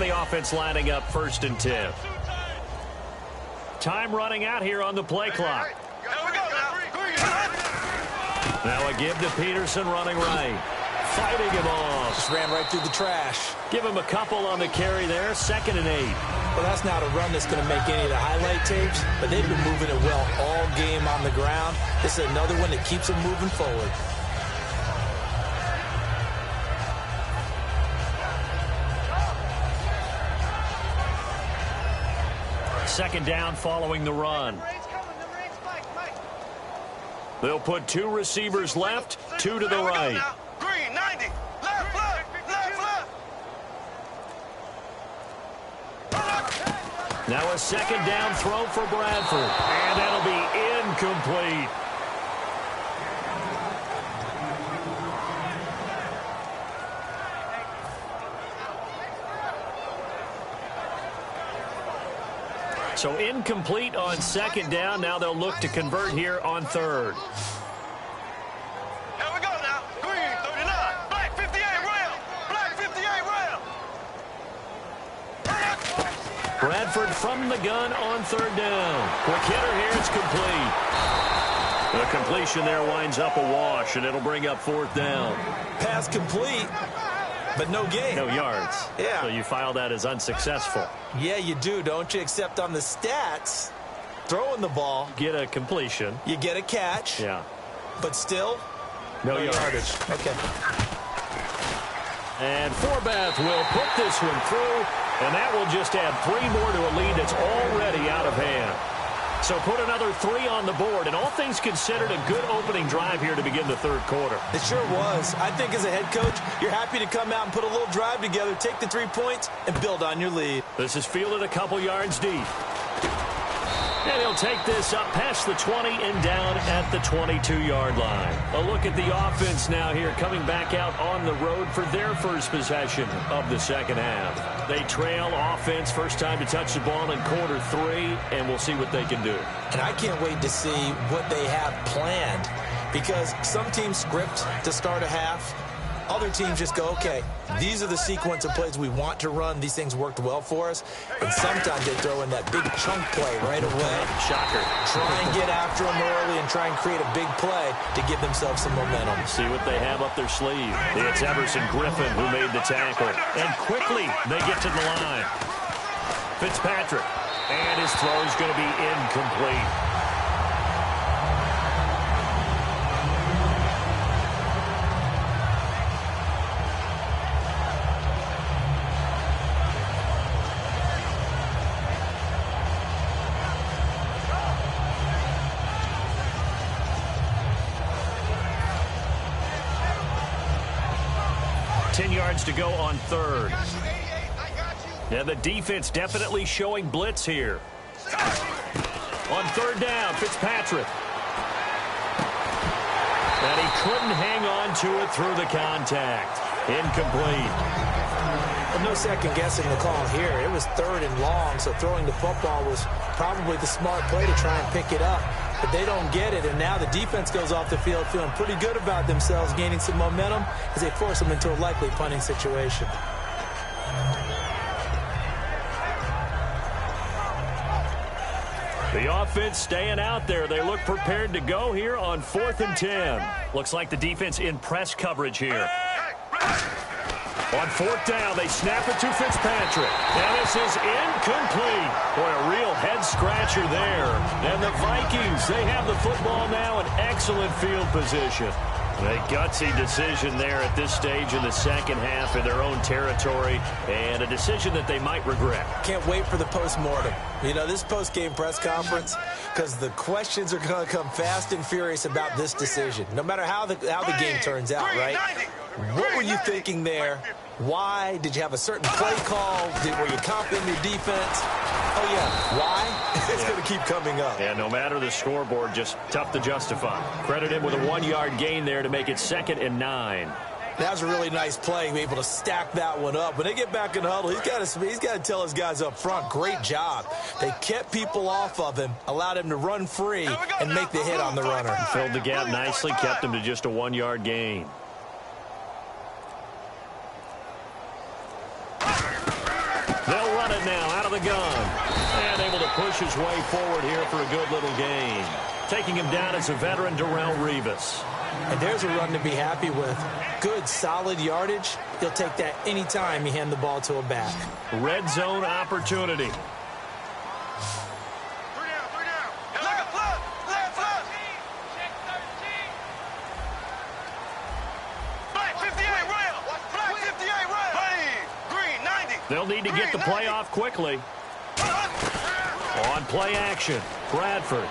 And the offense lining up 1st and 10. Time running out here on the play clock. Now a give to Peterson running right. Fighting him off. Just ran right through the trash. Give him a couple on the carry there. 2nd and 8. Well, that's not a run that's going to make any of the highlight tapes, but they've been moving it well all game on the ground. This is another one that keeps them moving forward. Second down following the run. They'll put 2 receivers left, 2 to the right. Green, 90. Left, left. Now a 2nd down throw for Bradford. And that'll be incomplete. So incomplete on 2nd down. Now they'll look to convert here on 3rd. Here we go now. Green, 39. Black, 58 round. Black, 58 round. Bradford from the gun on 3rd down. Quick hitter here. It's complete. The completion there winds up a wash, and it'll bring up 4th down. Pass complete, but no gain. No yards. Yeah. So you file that as unsuccessful. Yeah, you do, don't you? Except on the stats, throwing the ball. Get a completion. You get a catch. Yeah. But still, no yardage. Okay. And Forbath will put this one through, and that will just add 3 more to a lead that's already out of hand. So put another 3 on the board, and all things considered, a good opening drive here to begin the 3rd quarter. It sure was. I think as a head coach, you're happy to come out and put a little drive together, take the 3 points, and build on your lead. This is fielded a couple yards deep. And he'll take this up past the 20 and down at the 22-yard line. A look at the offense now here, coming back out on the road for their first possession of the 2nd half. They trail offense, first time to touch the ball in quarter 3, and we'll see what they can do. And I can't wait to see what they have planned, because some teams script to start a half. Other teams just go, okay, these are the sequence of plays we want to run. These things worked well for us. And sometimes they throw in that big chunk play right away. Shocker. Try and get after them early and try and create a big play to give themselves some momentum. See what they have up their sleeve. It's Everson Griffin who made the tackle. And quickly they get to the line. Fitzpatrick. And his throw is going to be incomplete. To go on 3rd. Yeah, the defense definitely showing blitz here. On 3rd down, Fitzpatrick. And he couldn't hang on to it through the contact. Incomplete. Well, no second guessing the call here. It was 3rd and long, so throwing the football was probably the smart play to try and pick it up. But they don't get it, and now the defense goes off the field feeling pretty good about themselves, gaining some momentum as they force them into a likely punting situation. The offense staying out there. They look prepared to go here on 4th and 10. Looks like the defense in press coverage here. On 4th down, they snap it to Fitzpatrick. And this is incomplete. Boy, a real head-scratcher there. And the Vikings, they have the football now in excellent field position. A gutsy decision there at this stage in the 2nd half in their own territory, and a decision that they might regret. Can't wait for the post-mortem. You know, this post-game press conference, because the questions are going to come fast and furious about this decision, no matter how the game turns out, right? What were you thinking there? Why? Did you have a certain play call? Were you confident in your defense? Oh, yeah. Why? It's going to keep coming up. Yeah, no matter the scoreboard, just tough to justify. Credit him with a 1-yard gain there to make it 2nd and 9. That was a really nice play, able to stack that one up. When they get back in the huddle, he's got to tell his guys up front, great job. They kept people off of him, allowed him to run free, and make the hit on the runner. He filled the gap nicely, kept him to just a 1-yard gain. They'll run it now out of the gun. And able to push his way forward here for a good little gain. Taking him down as a veteran, Darrelle Revis. And there's a run to be happy with. Good, solid yardage. He'll take that anytime you hand the ball to a back. Red zone opportunity. They'll need to get the play off quickly. On play action, Bradford.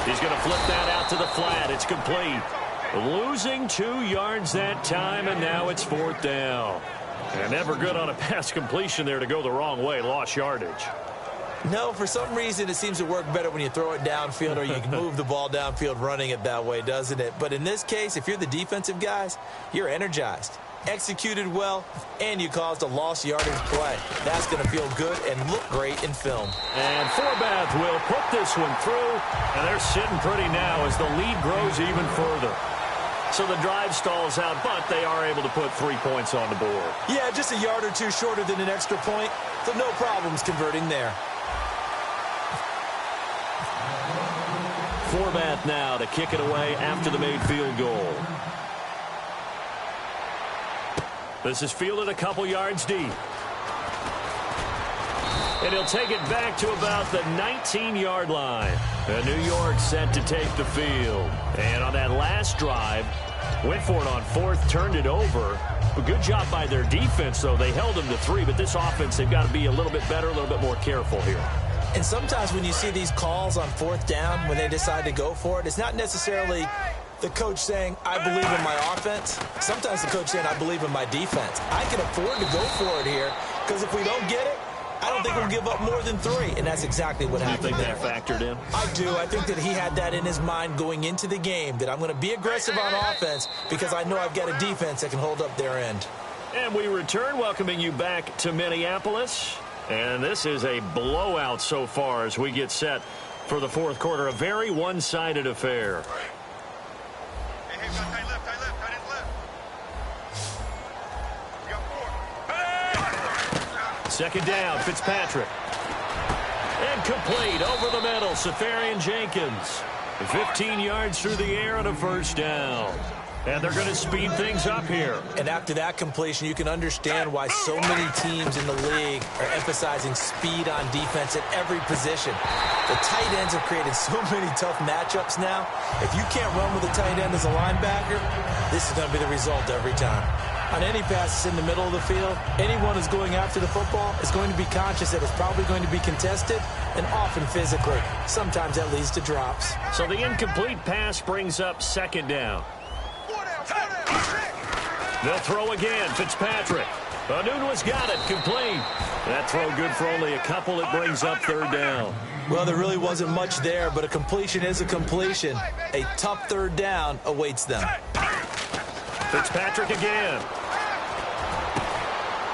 He's going to flip that out to the flat. It's complete. Losing 2 yards that time, and now it's 4th down. And never good on a pass completion there to go the wrong way. Lost yardage. No, for some reason it seems to work better when you throw it downfield or you can move the ball downfield running it that way, doesn't it? But in this case, if you're the defensive guys, you're energized, executed well, and you caused a lost yardage play. That's going to feel good and look great in film. And Forbath will put this one through, and they're sitting pretty now as the lead grows even further. So the drive stalls out, but they are able to put 3 points on the board. Yeah, just a yard or two shorter than an extra point, so no problems converting there. Forbath now to kick it away after the made field goal. This is fielded a couple yards deep. And he'll take it back to about the 19-yard line. And New York set to take the field. And on that last drive, went for it on 4th, turned it over. A good job by their defense, though. They held them to 3, but this offense, they've got to be a little bit better, a little bit more careful here. And sometimes when you see these calls on 4th down, when they decide to go for it, it's not necessarily the coach saying, I believe in my offense. Sometimes the coach saying, I believe in my defense. I can afford to go for it here, because if we don't get it, I don't think we'll give up more than 3, and that's exactly what happened. You think that factored in? I do. I think that he had that in his mind going into the game, that I'm going to be aggressive on offense because I know I've got a defense that can hold up their end. And we return, welcoming you back to Minneapolis. And this is a blowout so far as we get set for the 4th quarter. A very one-sided affair. Hey, tight left. Second down, Fitzpatrick. And complete over the middle, Safarian Jenkins. 15 yards through the air and a first down. And they're going to speed things up here. And after that completion, you can understand why so many teams in the league are emphasizing speed on defense at every position. The tight ends have created so many tough matchups now. If you can't run with a tight end as a linebacker, this is going to be the result every time. On any passes in the middle of the field, anyone who's going after the football is going to be conscious that it's probably going to be contested and often physically. Sometimes that leads to drops. So the incomplete pass brings up second down. They'll throw again. Fitzpatrick. Anunwa's got it. Complete. That throw good for only a couple. It brings up third down. Well, there really wasn't much there, but a completion is a completion. A tough third down awaits them. Fitzpatrick again.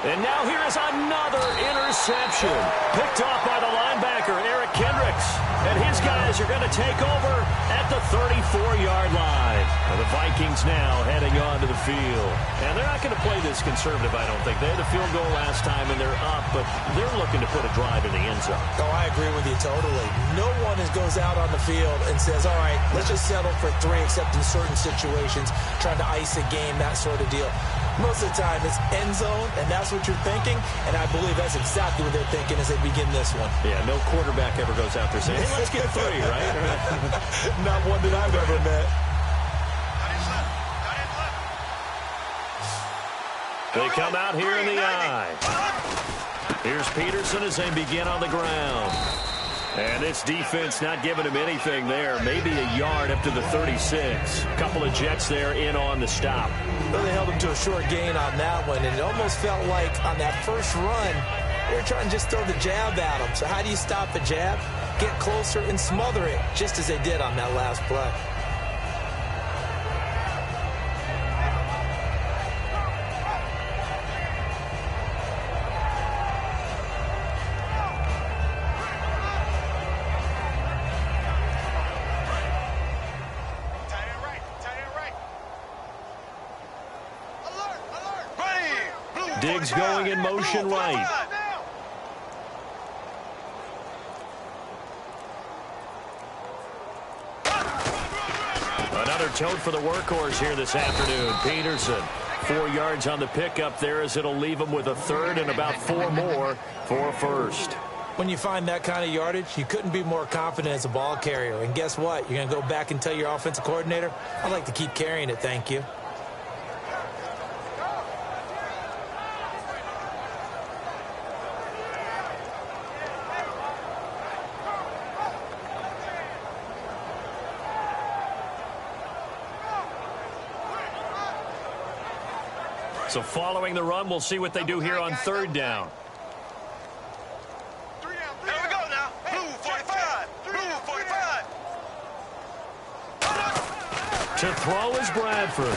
And now here is another interception. Picked off by the linebacker, Eric Kendricks. And his guys are going to take over at the 34-yard line. And the Vikings now heading onto the field. And they're not going to play this conservative, I don't think. They had a field goal last time, and they're up, but they're looking to put a drive in the end zone. Oh, I agree with you totally. No one goes out on the field and says, all right, let's just settle for 3, except in certain situations, trying to ice a game, that sort of deal. Most of the time, it's end zone, and that's what you're thinking, and I believe that's exactly what they're thinking as they begin this one. Yeah, no quarterback ever goes out there saying, hey, let's get 3, right? Not one that I've ever met. They come out here in the eye. Here's Peterson as they begin on the ground. And this defense not giving him anything there. Maybe a yard up to the 36. A couple of Jets there in on the stop. Well, they held him to a short gain on that one, and it almost felt like on that first run, they were trying to just throw the jab at him. So how do you stop a jab? Get closer and smother it, just as they did on that last play. Diggs going in motion right. towed for the workhorse here this afternoon. Peterson, 4 yards on the pickup there as it'll leave him with a third and about 4 more for first. When you find that kind of yardage, you couldn't be more confident as a ball carrier. And guess what? You're going to go back and tell your offensive coordinator, I'd like to keep carrying it, thank you. So following the run, we'll see what they do here on third down. Here we go now. Blue 45. Blue 45. To throw is Bradford.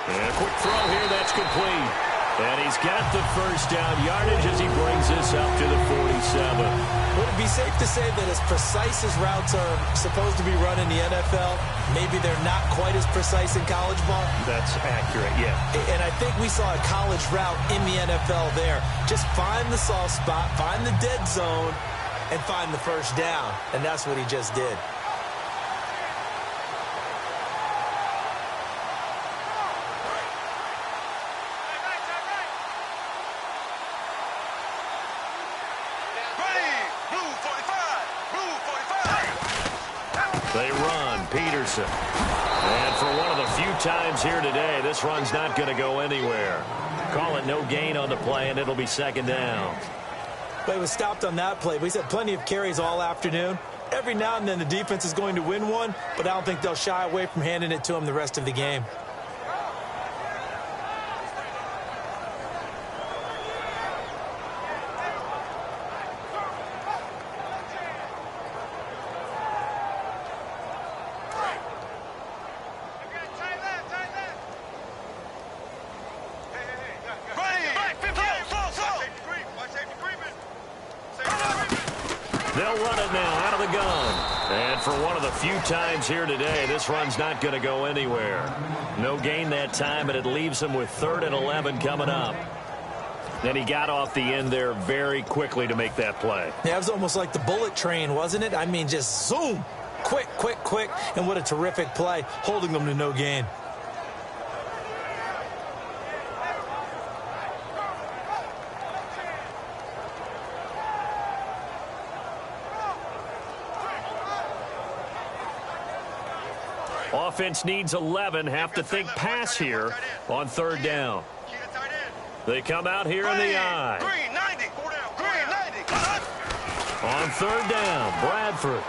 And a quick throw here, that's complete. And he's got the first down yardage as he brings this up to the 47. Would it be safe to say that as precise as routes are supposed to be run in the NFL, maybe they're not quite as precise in college ball? That's accurate, yeah. And I think we saw a college route in the NFL there. Just find the soft spot, find the dead zone, and find the first down. And that's what he just did. They run, Peterson. And for one of the few times here today, this run's not going to go anywhere. Call it no gain on the play, and it'll be second down. But it was stopped on that play. But he's had plenty of carries all afternoon. Every now and then the defense is going to win one, but I don't think they'll shy away from handing it to him the rest of the game. They'll run it now out of the gun. And for one of the few times here today, this run's not going to go anywhere. No gain that time, and it leaves him with 3rd and 11 coming up. And he got off the end there very quickly to make that play. Yeah, it was almost like the bullet train, wasn't it? I mean, just zoom. Quick, quick, quick. And what a terrific play, holding them to no gain. Offense needs 11. Have to think pass here on third down. They come out here in the I. On third down, Bradford.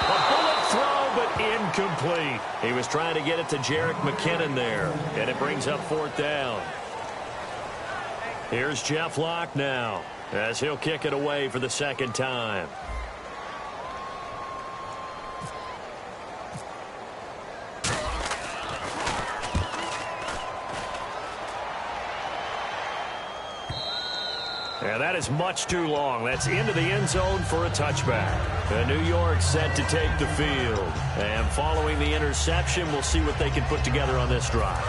A bullet throw, but incomplete. He was trying to get it to Jerick McKinnon there, and it brings up 4th down. Here's Jeff Locke now, as he'll kick it away for the 2nd time. And that is much too long. That's into the end zone for a touchback. And New York set to take the field. And following the interception, we'll see what they can put together on this drive.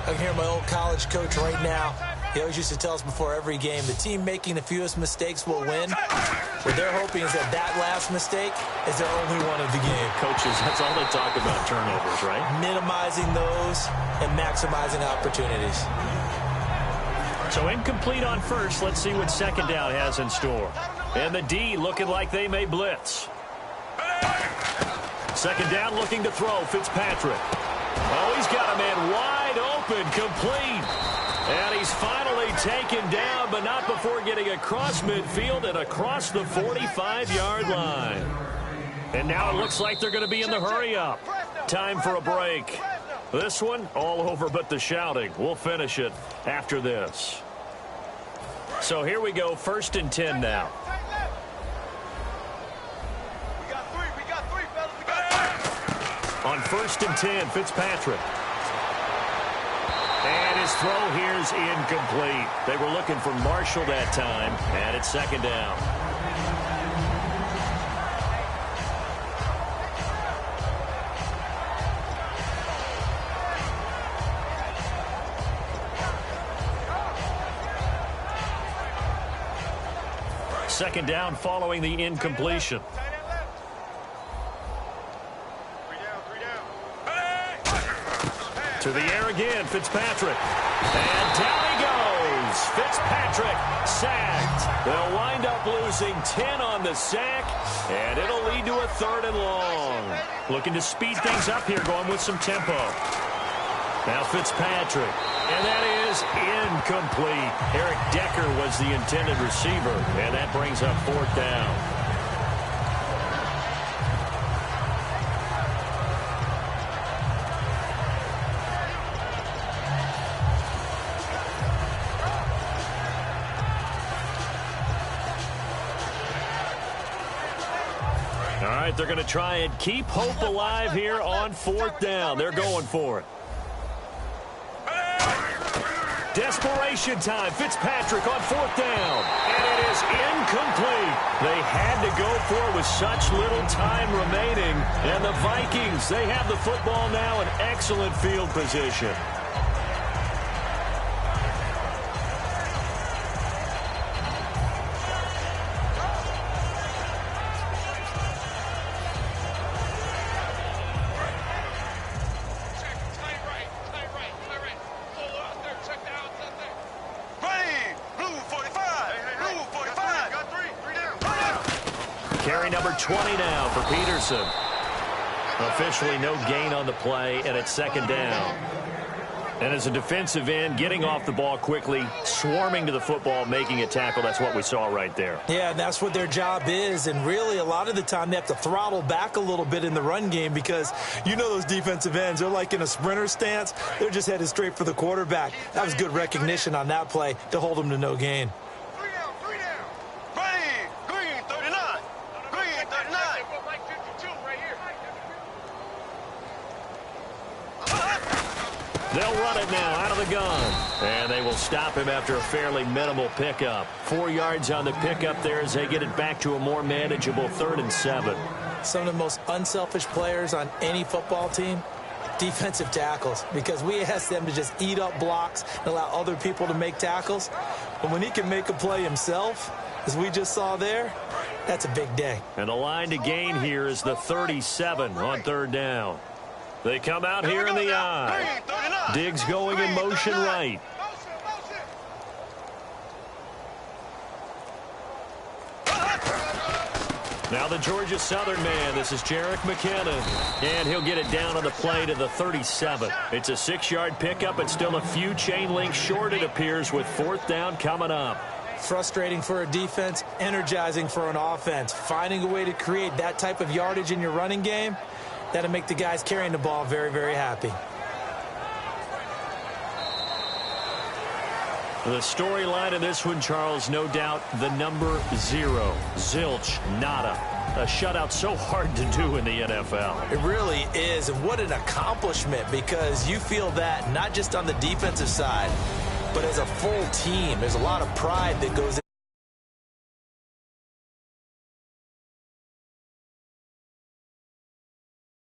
I can hear my old college coach right now. He always used to tell us before every game, the team making the fewest mistakes will win. What they're hoping is that that last mistake is their only one of the game. Coaches, that's all they talk about, turnovers, right? Minimizing those and maximizing opportunities. So incomplete on first. Let's see what 2nd down has in store. And the D looking like they may blitz. 2nd down looking to throw. Fitzpatrick. Oh, he's got a man wide open, complete. And he's finally taken down, but not before getting across midfield and across the 45-yard line. And now it looks like they're going to be in the hurry-up. Time for a break. This one, all over but the shouting. We'll finish it after this. So here we go, 1st and 10 now. We got three, fellas. On 1st and 10, Fitzpatrick. And his throw here's incomplete. They were looking for Marshall that time, and it's 2nd down. Second down following the incompletion. To the air again, Fitzpatrick. And down he goes. Fitzpatrick sacked. They'll wind up losing 10 on the sack, and it'll lead to a 3rd and long. Looking to speed things up here, going with some tempo. Now Fitzpatrick, and that is incomplete. Eric Decker was the intended receiver, and that brings up 4th down. All right, they're going to try and keep hope alive here on 4th down. They're going for it. Desperation time. Fitzpatrick on 4th down. And it is incomplete. They had to go for it with such little time remaining. And the Vikings, they have the football now in excellent field position. Carry number 20 now for Peterson. Officially no gain on the play, and it's 2nd down. And as a defensive end, getting off the ball quickly, swarming to the football, making a tackle, that's what we saw right there. Yeah, and that's what their job is. And really, a lot of the time, they have to throttle back a little bit in the run game because you know those defensive ends, they're like in a sprinter stance. They're just headed straight for the quarterback. That was good recognition on that play to hold them to no gain. They'll run it now out of the gun. And they will stop him after a fairly minimal pickup. 4 yards on the pickup there as they get it back to a more manageable 3rd and 7. Some of the most unselfish players on any football team, defensive tackles, because we ask them to just eat up blocks and allow other people to make tackles. But when he can make a play himself, as we just saw there, that's a big day. And the line to gain here is the 37 on 3rd down. They come out here in the eye. Diggs going in motion right. Now the Georgia Southern man. This is Jerick McKinnon. And he'll get it down on the play to the 37. It's a 6-yard pickup, but still a few chain links short, it appears, with 4th down coming up. Frustrating for a defense, energizing for an offense. Finding a way to create that type of yardage in your running game, that'll make the guys carrying the ball very, very happy. The storyline in this one, Charles, no doubt the number 0. Zilch, nada. A shutout so hard to do in the NFL. It really is, and what an accomplishment, because you feel that not just on the defensive side, but as a full team. There's a lot of pride that goes